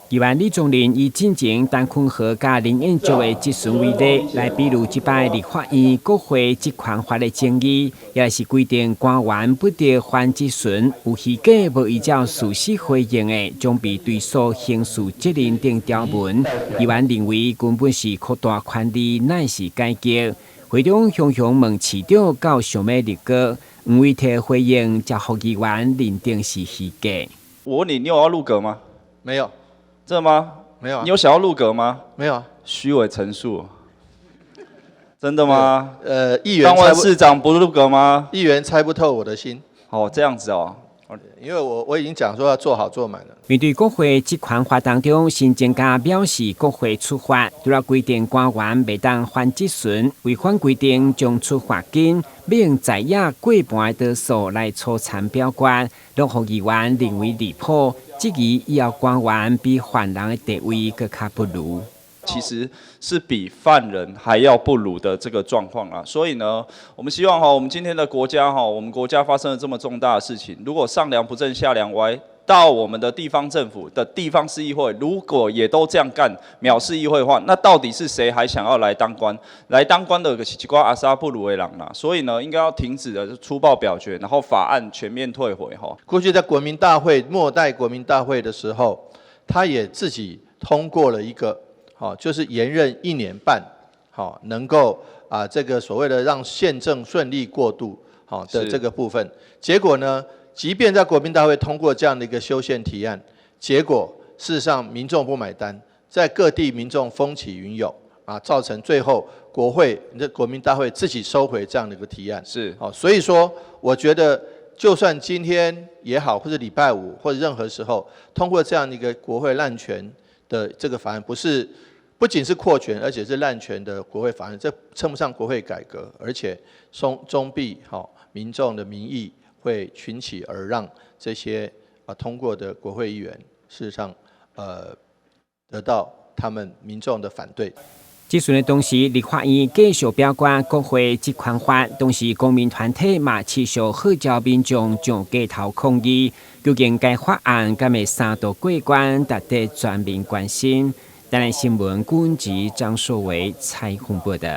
议员李宗仁以进前陈坤和甲林彦州的质询为例，来比如即摆立法院国会职权法的争议，也是规定官员不得还质询，有虚假无依照事实回应的，将被追诉刑事责任等条文。议员认为根本是扩大权力，乃是改革。会中雄雄问市长到想要立阁，黄伟提回应，才予议员认定是虚假。我问你，你有要入阁吗？没有。真的吗？没有啊。你有想要入阁吗？没有啊。虚伪陈述。真的吗？议员当完市长不入阁吗？议员猜不透我的心。哦，这样子哦。因为我已经讲说要做好做满了。面对国会职权法当中新增加表示，国会处罚除了规定官员未当还质询，违反规定将处罚金，并在野过半的数来抽参表决，让予议员认为离谱，质疑以后官员比犯人的地位更加不如。其实是比犯人还要不如的这个状况啊，所以呢，我们希望我们今天的国家我们国家发生了这么重大的事情，如果上梁不正下梁歪，到我们的地方政府的地方市议会，如果也都这样干，藐视议会的话，那到底是谁还想要来当官？来当官的是一挂阿萨布鲁维朗啦，所以呢，应该要停止的粗暴表决，然后法案全面退回过去在国民大会末代国民大会的时候，他也自己通过了一个。就是延任1年半，能够这个所谓的让宪政顺利过渡，的这个部分。结果呢，即便在国民大会通过这样的一个修宪提案，结果事实上民众不买单，在各地民众风起云涌，造成最后国民大会自己收回这样的一个提案。是，所以说我觉得，就算今天也好，或者礼拜五或者任何时候通过这样的一个国会滥权的这个法案，不仅是扩权，而且是滥权的国会法案，这称不上国会改革，而且终必民众的民意会群起而让这些通过的国会议员，事实上得到他们民众的反对。质询的同时，立法院继续表决国会职权法，同时公民团体嘛持续号召民众上街头抗议，究竟该法案敢会3度过关，值得全民关心。台南新闻军籍张硕维采访报道。